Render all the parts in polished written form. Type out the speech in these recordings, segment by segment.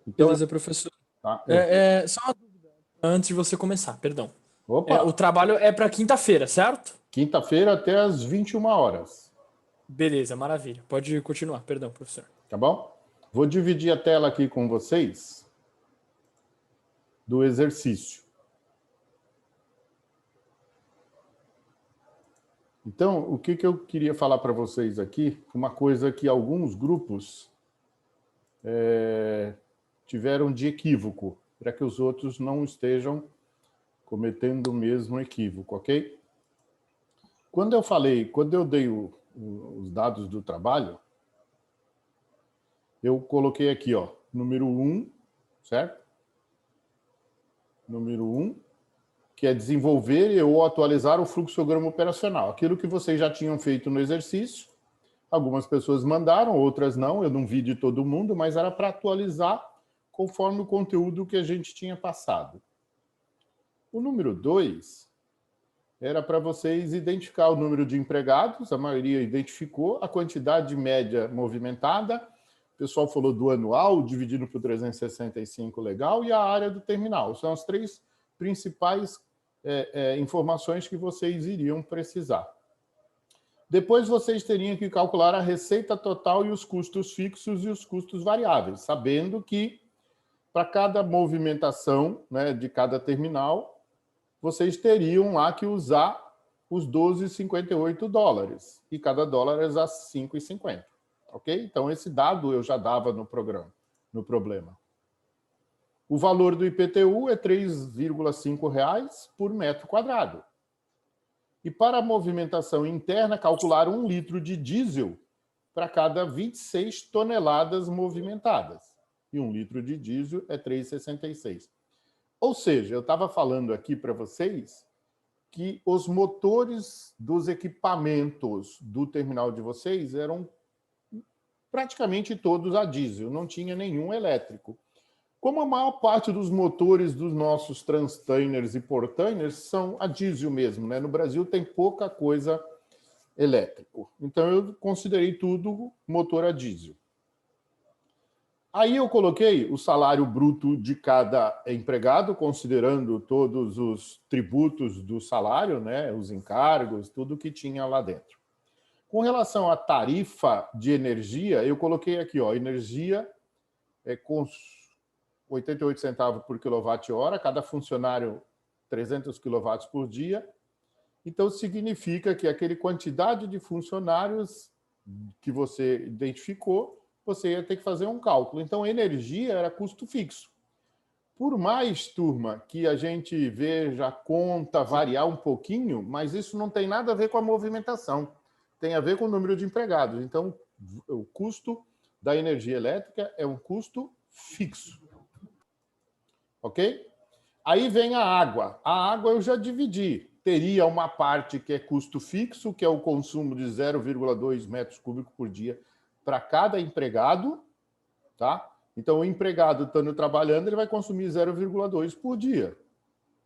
Então, Beleza, professor. tá, Só uma dúvida antes de você começar, perdão. O opa, trabalho é para quinta-feira, certo? quinta-feira até às 21 horas, Beleza, maravilha. Pode continuar, perdão, professor. tá bom? Vou dividir a tela aqui com vocês do exercício. Então, o que eu queria falar para vocês aqui, uma coisa que alguns grupos tiveram de equívoco, para que os outros não estejam cometendo o mesmo equívoco, ok? Quando eu dei os dados do trabalho, eu coloquei aqui, ó, número 1, certo? Número 1, que é desenvolver ou atualizar o fluxograma operacional. Aquilo que vocês já tinham feito no exercício, algumas pessoas mandaram, outras não, eu não vi de todo mundo, mas era para atualizar conforme o conteúdo que a gente tinha passado. O número 2 era para vocês identificar o número de empregados, a maioria identificou, a quantidade média movimentada, o pessoal falou do anual, dividido por 365, legal, e a área do terminal. São as três principais informações que vocês iriam precisar. Depois vocês teriam que calcular a receita total e os custos fixos e os custos variáveis, sabendo que para cada movimentação, né, de cada terminal, vocês teriam lá que usar os 12,58 dólares, e cada dólar é a 5,50. Ok? Então, esse dado eu já dava no programa, no problema. O valor do IPTU é R$ 3,5 por metro quadrado. E para a movimentação interna, calcular 1 litro de diesel para cada 26 toneladas movimentadas. E 1 litro de diesel é 3,66. Ou seja, eu estava falando aqui para vocês que os motores dos equipamentos do terminal de vocês eram praticamente todos a diesel, não tinha nenhum elétrico. Como a maior parte dos motores dos nossos transtainers e portainers são a diesel mesmo, né? No Brasil tem pouca coisa elétrico. Então eu considerei tudo motor a diesel. Aí eu coloquei o salário bruto de cada empregado, considerando todos os tributos do salário, né, os encargos, tudo que tinha lá dentro. Com relação à tarifa de energia, eu coloquei aqui, ó, energia com 88 centavos por quilowatt-hora, cada funcionário 300 quilowatts por dia. Então, significa que aquela quantidade de funcionários que você identificou, você ia ter que fazer um cálculo. Então, energia era custo fixo. Por mais, turma, que a gente veja a conta variar um pouquinho, mas isso não tem nada a ver com a movimentação. Tem a ver com o número de empregados. Então, o custo da energia elétrica é um custo fixo. Ok? Aí vem a água. A água eu já dividi. Teria uma parte que é custo fixo, que é o consumo de 0,2 metros cúbicos por dia para cada empregado, tá? Então, o empregado estando trabalhando, ele vai consumir 0,2 por dia,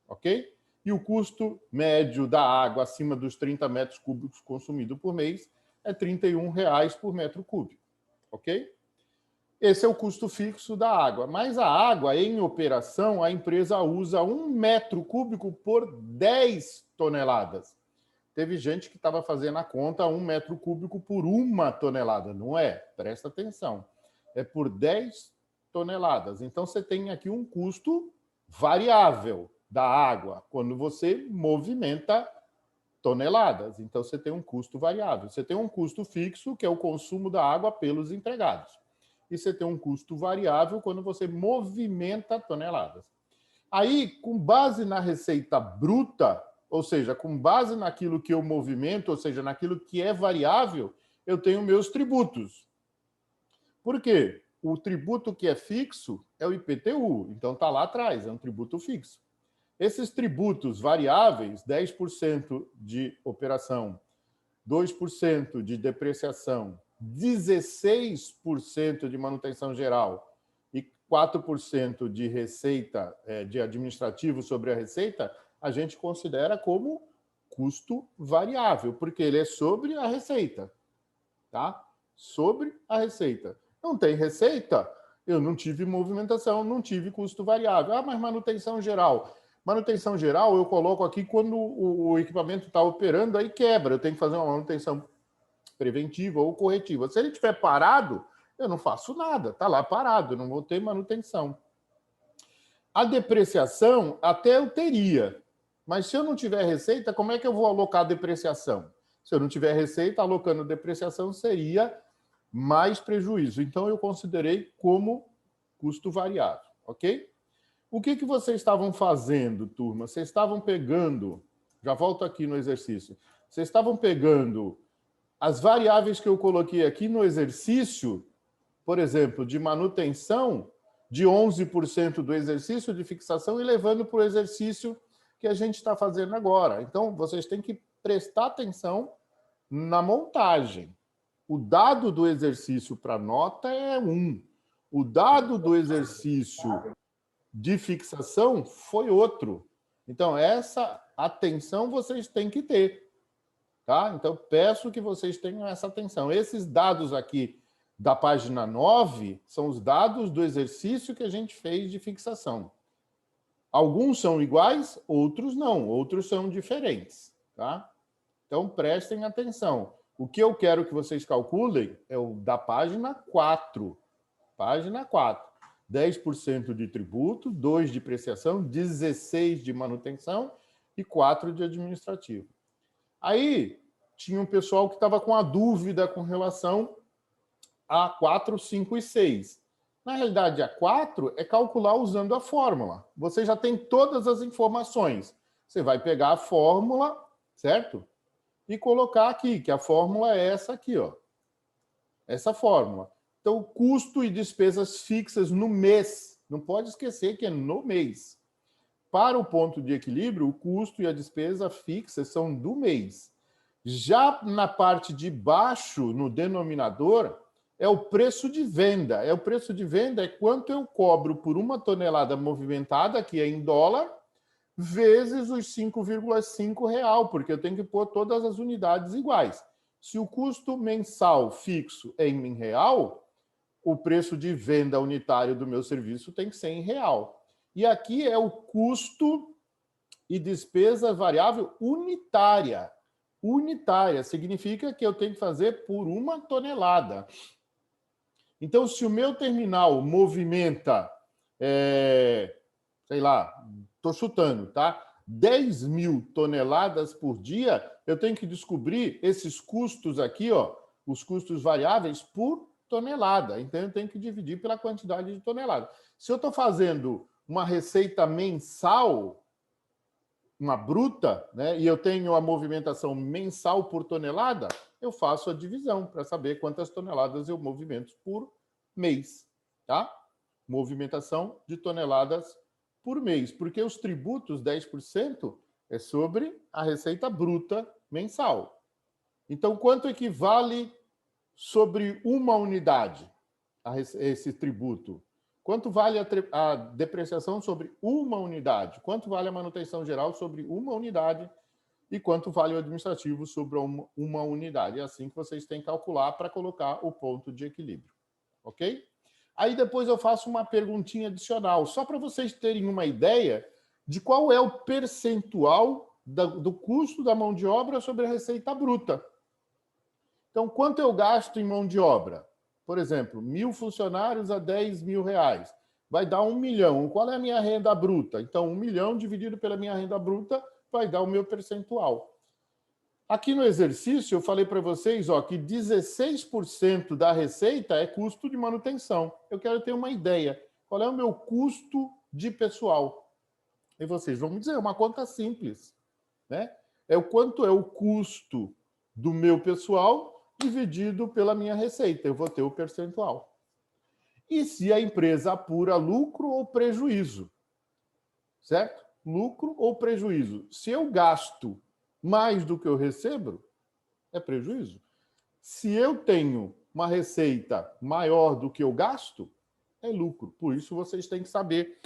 ok? E o custo médio da água acima dos 30 metros cúbicos consumido por mês é R$ 31,00 por metro cúbico, ok? Esse é o custo fixo da água. Mas a água, em operação, a empresa usa 1 metro cúbico por 10 toneladas. Teve gente que estava fazendo a conta 1 metro cúbico por 1 tonelada. Não é? Presta atenção. É por 10 toneladas. Então, você tem aqui um custo variável da água quando você movimenta toneladas. Então, você tem um custo variável. Você tem um custo fixo, que é o consumo da água pelos empregados. E você tem um custo variável quando você movimenta toneladas. Aí, com base na receita bruta, ou seja, com base naquilo que eu movimento, ou seja, naquilo que é variável, eu tenho meus tributos. Por quê? O tributo que é fixo é o IPTU, então está lá atrás, é um tributo fixo. Esses tributos variáveis, 10% de operação, 2% de depreciação, 16% de manutenção geral e 4% de receita, de administrativo sobre a receita, a gente considera como custo variável, porque ele é sobre a receita, tá? Sobre a receita. Não tem receita, Eu não tive movimentação, não tive custo variável. Ah, mas manutenção geral. Manutenção geral eu coloco aqui quando o equipamento está operando, aí quebra. Eu tenho que fazer uma manutenção preventiva ou corretiva. Se ele estiver parado, eu não faço nada. Está lá parado, eu não vou ter manutenção. A depreciação até eu teria. Mas se eu não tiver receita, como é que eu vou alocar a depreciação? Se eu não tiver receita, alocando depreciação seria mais prejuízo. Então, eu considerei como custo variável, ok? O que vocês estavam fazendo, turma? Vocês estavam pegando, já volto aqui no exercício, vocês estavam pegando as variáveis que eu coloquei aqui no exercício, por exemplo, de manutenção, de 11% do exercício de fixação e levando para o exercício que a gente está fazendo agora. Então, vocês têm que prestar atenção na montagem. O dado do exercício para nota é 1. O dado do exercício de fixação foi outro. Então, essa atenção vocês têm que ter. Tá? Então, peço que vocês tenham essa atenção. Esses dados aqui da página 9 são os dados do exercício que a gente fez de fixação. Alguns são iguais, outros não. Outros são diferentes. Tá? Então, prestem atenção. O que eu quero que vocês calculem é o da página 4. Página 4. 10% de tributo, 2% de depreciação, 16% de manutenção e 4% de administrativo. Aí, tinha um pessoal que estava com a dúvida com relação a 4, 5 e 6. Na realidade, a 4 é calcular usando a fórmula. Você já tem todas as informações. Você vai pegar a fórmula, certo? E colocar aqui, que a fórmula é essa aqui, ó. Essa fórmula. Então, custo e despesas fixas no mês. Não pode esquecer que é no mês. Para o ponto de equilíbrio, o custo e a despesa fixas são do mês. Já na parte de baixo, no denominador, é o preço de venda. O preço de venda é quanto eu cobro por uma tonelada movimentada, que é em dólar, vezes os 5,5 real, porque eu tenho que pôr todas as unidades iguais. Se o custo mensal fixo é em real, o preço de venda unitário do meu serviço tem que ser em real. E aqui é o custo e despesa variável unitária. Unitária significa que eu tenho que fazer por uma tonelada. Então, se o meu terminal movimenta, sei lá, estou chutando, tá? 10.000 toneladas por dia, eu tenho que descobrir esses custos aqui, ó, os custos variáveis por tonelada. Então, eu tenho que dividir pela quantidade de tonelada. Se eu estou fazendo uma receita mensal, uma bruta, né, e eu tenho a movimentação mensal por tonelada, eu faço a divisão para saber quantas toneladas eu movimento por mês, tá? Movimentação de toneladas por mês, porque os tributos, 10%, é sobre a receita bruta mensal. Então, quanto equivale sobre uma unidade esse tributo? Quanto vale a depreciação sobre uma unidade? Quanto vale a manutenção geral sobre uma unidade? E quanto vale o administrativo sobre uma unidade? É assim que vocês têm que calcular para colocar o ponto de equilíbrio. Ok? Aí depois eu faço uma perguntinha adicional, só para vocês terem uma ideia de qual é o percentual do custo da mão de obra sobre a receita bruta. Então, quanto eu gasto em mão de obra? Por exemplo, 1.000 funcionários a 10 mil reais. Vai dar 1 milhão. Qual é a minha renda bruta? Então, 1 milhão dividido pela minha renda bruta vai dar o meu percentual. Aqui no exercício, eu falei para vocês que 16% da receita é custo de manutenção. Eu quero ter uma ideia. Qual é o meu custo de pessoal? E vocês vão me dizer, é uma conta simples, né? É o quanto é o custo do meu pessoal dividido pela minha receita. Eu vou ter o percentual. E se a empresa apura lucro ou prejuízo? Certo? Lucro ou prejuízo? Se eu gasto mais do que eu recebo, é prejuízo. Se eu tenho uma receita maior do que eu gasto, é lucro. Por isso, vocês têm que saber,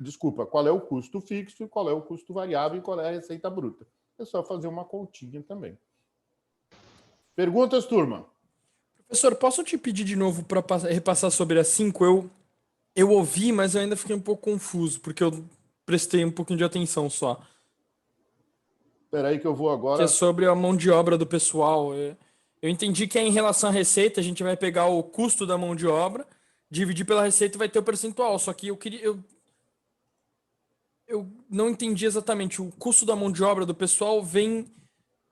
desculpa, qual é o custo fixo, qual é o custo variável e qual é a receita bruta. É só fazer uma continha também. Perguntas, turma? Professor, posso te pedir de novo para repassar sobre as 5? Eu ouvi, mas eu ainda fiquei um pouco confuso, porque eu prestei um pouquinho de atenção só. Espera aí que eu vou Que é agora. sobre a mão de obra do pessoal. Eu entendi que é em relação à receita, a gente vai pegar o custo da mão de obra, dividir pela receita e vai ter o percentual. Só que eu não entendi exatamente. O custo da mão de obra do pessoal vem.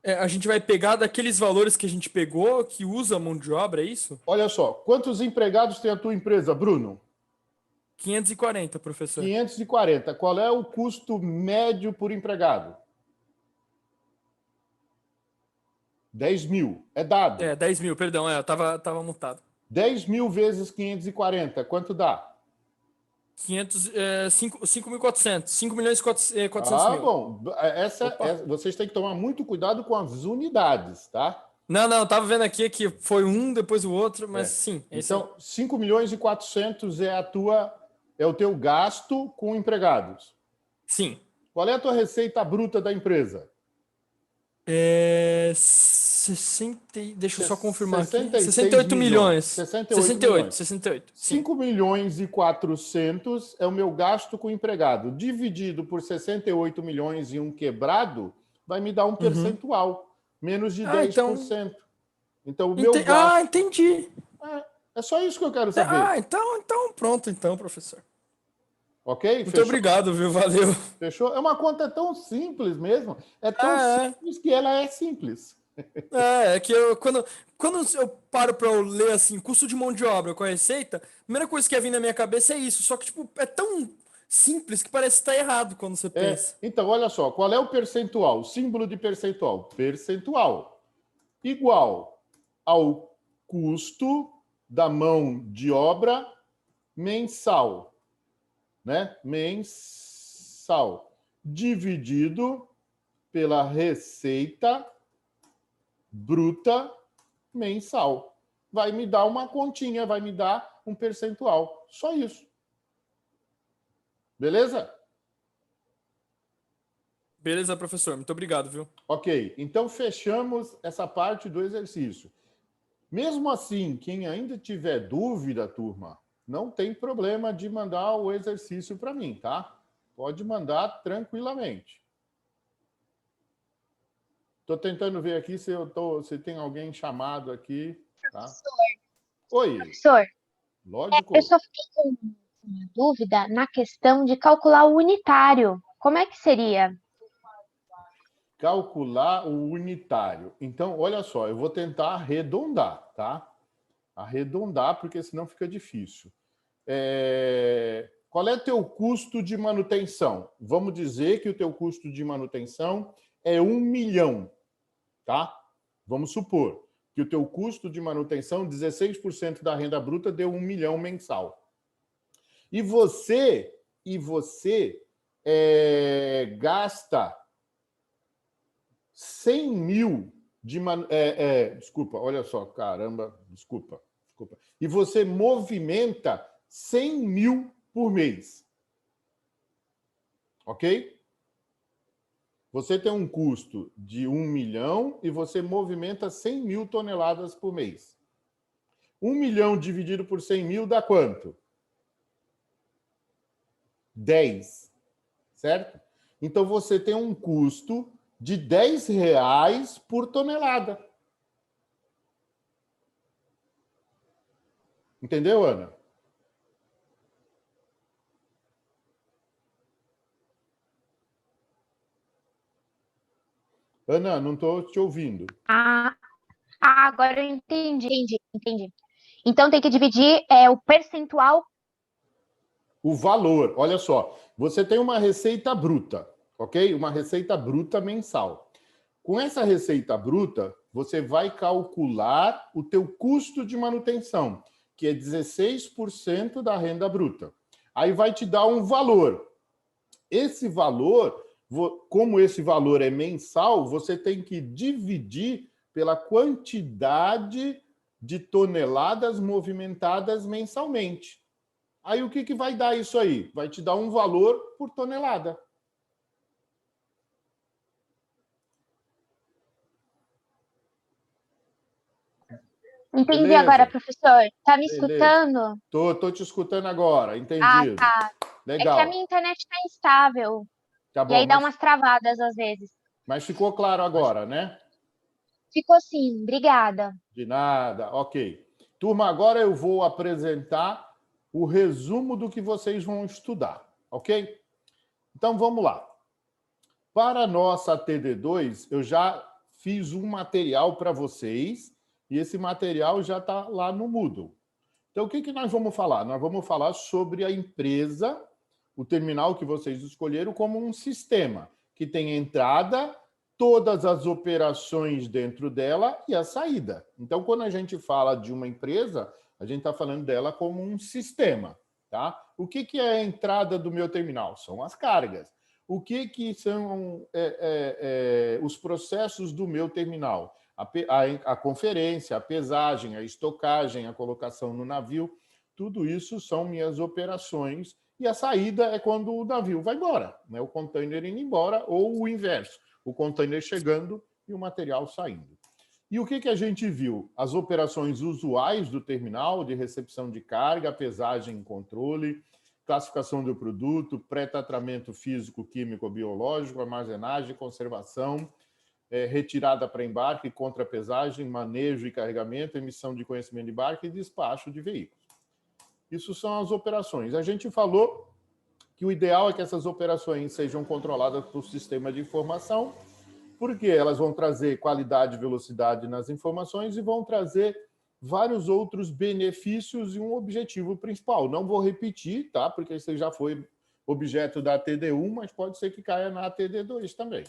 A gente vai pegar daqueles valores que a gente pegou, que usa a mão de obra, é isso? Olha só, quantos empregados tem a tua empresa, Bruno? 540, professor. 540. Qual é o custo médio por empregado? 10.000. É dado. 10 mil, perdão, eu tava mutado. 10.000 vezes 540, quanto dá? 5.400, 5 milhões e 400 Ah, mil. bom. Opa. Vocês têm que tomar muito cuidado com as unidades, tá? Não, tava vendo aqui que foi um, depois o outro, mas É. sim, é isso aí. Então, 5 milhões e 400 é o teu gasto com empregados. Sim. Qual é a tua receita bruta da empresa? 60, deixa eu só confirmar aqui. 66 68 milhões. milhões. 68 68, milhões. 68, sim. 5 milhões e 400 é o meu gasto com empregado. Dividido por 68 milhões e um quebrado, vai me dar um Uhum. percentual. Menos de Então. 10%. Então, o meu Ah, gasto... entendi. É só isso que eu quero saber. Então, pronto, então, professor. Ok? Muito Fechou? obrigado, viu? Valeu. Fechou? É uma conta tão simples mesmo. É tão Ah, é. simples que ela é simples. É que quando eu paro pra eu ler assim, custo de mão de obra com a receita, a primeira coisa que ia vir na minha cabeça é isso. Só que, tipo, é tão simples que parece estar errado quando você pensa. Então, olha só, qual é o percentual? O símbolo de percentual. Percentual igual ao custo da mão de obra mensal, né? Mensal dividido pela receita bruta mensal. Vai me dar uma continha, vai me dar um percentual. Só isso. Beleza? Beleza, professor. Muito obrigado, viu? Ok, então fechamos essa parte do exercício. Mesmo assim, quem ainda tiver dúvida, turma, não tem problema de mandar o exercício para mim, tá? Pode mandar tranquilamente. Estou tentando ver aqui se tem alguém chamado aqui, tá? Oi, Professor, eu lógico. só fiquei com uma dúvida na questão de calcular o unitário. Como é que seria? Calcular o unitário. Então, olha só, eu vou tentar arredondar, tá? Arredondar, porque senão fica difícil. Qual é teu custo de manutenção? Vamos dizer que o teu custo de manutenção é 1 milhão, tá? Vamos supor que o teu custo de manutenção, 16% da renda bruta, deu 1 milhão mensal. E você gasta 100 mil de... desculpa, olha só, caramba, desculpa. E você movimenta 100 mil por mês. Ok? Você tem um custo de 1 milhão e você movimenta 100 mil toneladas por mês. 1 milhão dividido por 100 mil dá quanto? 10, certo? Então você tem um custo de 10 reais por tonelada. Entendeu, Ana? Ana, não estou te ouvindo. Agora eu entendi. Então tem que dividir o percentual. O valor, olha só, você tem uma receita bruta, ok? Uma receita bruta mensal. Com essa receita bruta, você vai calcular o teu custo de manutenção, que é 16% da renda bruta. Aí vai te dar um valor. Esse valor, como esse valor é mensal, você tem que dividir pela quantidade de toneladas movimentadas mensalmente. Aí o que vai dar isso aí? Vai te dar um valor por tonelada. Entendi agora, Beleza? professor. Tá me Beleza. escutando? Tô te escutando agora, Ah, entendido. tá. É que a minha Legal. internet tá instável. Tá E bom, aí dá umas travadas às vezes. mas ficou claro agora, né? Ficou sim, obrigada. De nada, ok. Turma, agora eu vou apresentar o resumo do que vocês vão estudar, ok? Então vamos lá. Para a nossa TD2, eu já fiz um material para vocês e esse material já está lá no Moodle. Então, o que nós vamos falar? Nós vamos falar sobre a empresa, o terminal que vocês escolheram, como um sistema que tem entrada, todas as operações dentro dela e a saída. Então, quando a gente fala de uma empresa, a gente está falando dela como um sistema. Tá? O que é a entrada do meu terminal? São as cargas. O que são os processos do meu terminal? A conferência, a pesagem, a estocagem, a colocação no navio, tudo isso são minhas operações. E a saída é quando o navio vai embora, né? O container indo embora ou o inverso, o container chegando e o material saindo. E o que a gente viu? As operações usuais do terminal, de recepção de carga, pesagem e controle, classificação do produto, pré-tratamento físico, químico, biológico, armazenagem, conservação, retirada para embarque, contrapesagem, manejo e carregamento, emissão de conhecimento de embarque e despacho de veículos. Isso são as operações. A gente falou que o ideal é que essas operações sejam controladas por sistema de informação, porque elas vão trazer qualidade e velocidade nas informações e vão trazer vários outros benefícios e um objetivo principal. Não vou repetir, tá? Porque isso já foi objeto da TD1, mas pode ser que caia na TD2 também.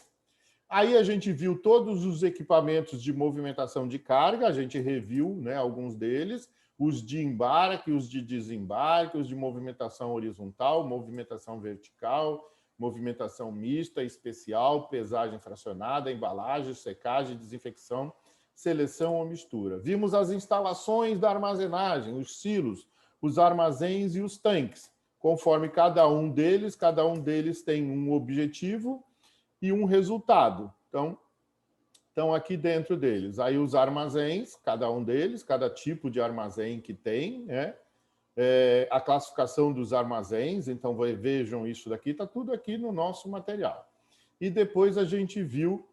Aí a gente viu todos os equipamentos de movimentação de carga, a gente reviu, né, alguns deles, os de embarque, os de desembarque, os de movimentação horizontal, movimentação vertical, movimentação mista, especial, pesagem fracionada, embalagem, secagem, desinfecção, seleção ou mistura. Vimos as instalações da armazenagem, os silos, os armazéns e os tanques. Conforme cada um deles tem um objetivo e um resultado. Então, estão aqui dentro deles. Aí os armazéns, cada um deles, cada tipo de armazém que tem, né? A classificação dos armazéns, então vejam isso daqui, está tudo aqui no nosso material. E depois a gente viu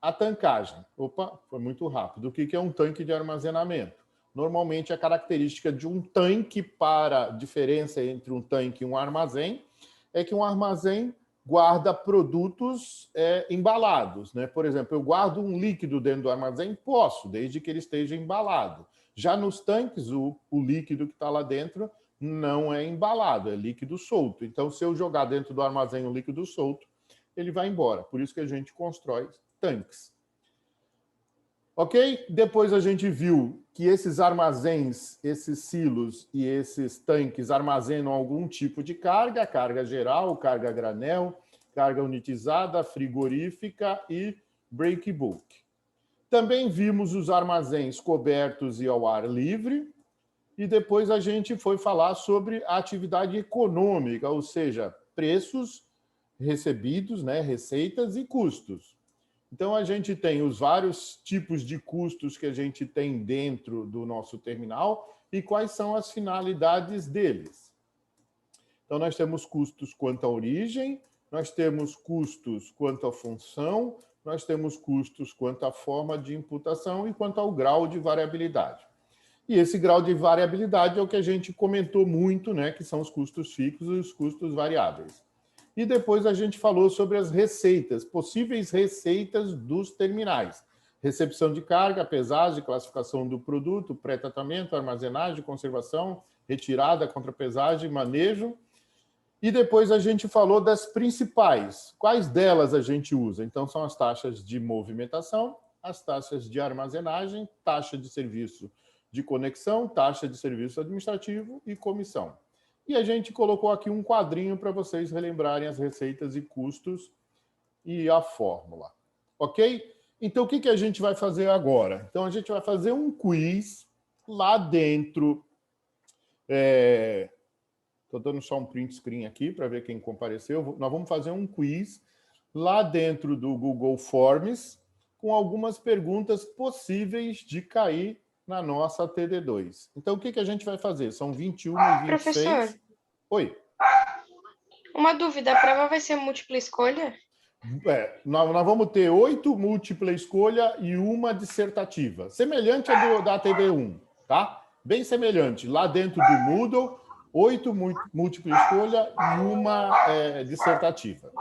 a tancagem. Opa, foi muito rápido. O que é um tanque de armazenamento? Normalmente a característica de um tanque para a diferença entre um tanque e um armazém é que um armazém guarda produtos embalados, né? Por exemplo, eu guardo um líquido dentro do armazém? Posso, desde que ele esteja embalado. Já nos tanques, o líquido que está lá dentro não é embalado, é líquido solto. Então, se eu jogar dentro do armazém um líquido solto, ele vai embora. Por isso que a gente constrói tanques. Ok? Depois a gente viu que esses armazéns, esses silos e esses tanques armazenam algum tipo de carga, carga geral, carga granel, carga unitizada, frigorífica e break bulk. Também vimos os armazéns cobertos e ao ar livre, e depois a gente foi falar sobre a atividade econômica, ou seja, preços recebidos, né, receitas e custos. Então, a gente tem os vários tipos de custos que a gente tem dentro do nosso terminal e quais são as finalidades deles. Então, nós temos custos quanto à origem, nós temos custos quanto à função, nós temos custos quanto à forma de imputação e quanto ao grau de variabilidade. E esse grau de variabilidade é o que a gente comentou muito, né, que são os custos fixos e os custos variáveis. E depois a gente falou sobre as receitas, possíveis receitas dos terminais. Recepção de carga, pesagem, classificação do produto, pré-tratamento, armazenagem, conservação, retirada, contrapesagem, manejo. E depois a gente falou das principais. Quais delas a gente usa? Então, são as taxas de movimentação, as taxas de armazenagem, taxa de serviço de conexão, taxa de serviço administrativo e comissão. E a gente colocou aqui um quadrinho para vocês relembrarem as receitas e custos e a fórmula. Ok? Então, o que a gente vai fazer agora? Então, a gente vai fazer um quiz lá dentro. Estou dando só um print screen aqui para ver quem compareceu. Nós vamos fazer um quiz lá dentro do Google Forms com algumas perguntas possíveis de cair na nossa TD2. Então, o que a gente vai fazer? São 21 e 26. Professor. Oi. Uma dúvida, a prova vai ser múltipla escolha? Nós vamos ter 8 múltipla escolha e uma dissertativa. Semelhante à da TD1, tá? Bem semelhante. Lá dentro do Moodle, 8 múltipla escolha e uma dissertativa.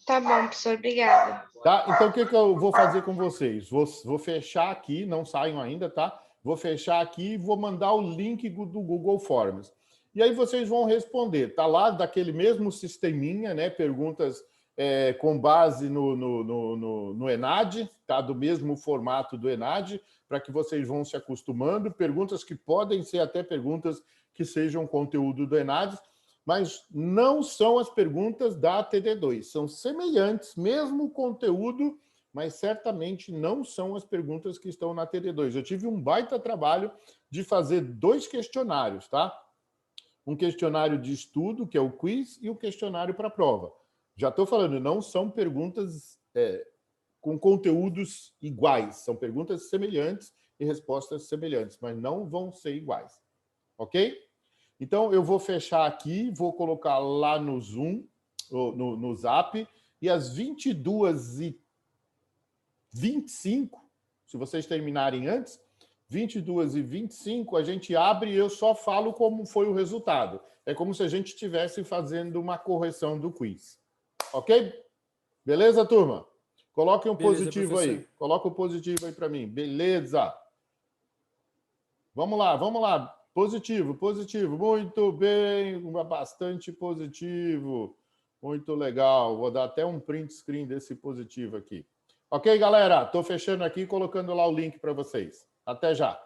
Tá bom, professor, obrigada. Tá? Então, o que eu vou fazer com vocês? Vou fechar aqui, não saiam ainda, tá? Vou fechar aqui e vou mandar o link do Google Forms. E aí vocês vão responder. Tá lá daquele mesmo sisteminha, né? Perguntas com base no ENAD, tá? Do mesmo formato do ENAD, para que vocês vão se acostumando. Perguntas que podem ser até perguntas que sejam conteúdo do ENAD, mas não são as perguntas da TD2. São semelhantes, mesmo conteúdo, mas certamente não são as perguntas que estão na TD2. Eu tive um baita trabalho de fazer 2 questionários, tá? Um questionário de estudo, que é o quiz, e o questionário para a prova. Já estou falando, não são perguntas com conteúdos iguais, são perguntas semelhantes e respostas semelhantes, mas não vão ser iguais. Ok? Então, eu vou fechar aqui, vou colocar lá no Zoom, no Zap, e às 22h25, se vocês terminarem antes, 22h25, a gente abre e eu só falo como foi o resultado. É como se a gente estivesse fazendo uma correção do quiz. Ok? Beleza, turma? Coloquem um positivo aí. Coloca o positivo aí para mim. Beleza. Vamos lá, vamos lá. Positivo, positivo. Muito bem. Bastante positivo. Muito legal. Vou dar até um print screen desse positivo aqui. Ok, galera? Estou fechando aqui e colocando lá o link para vocês. Até já.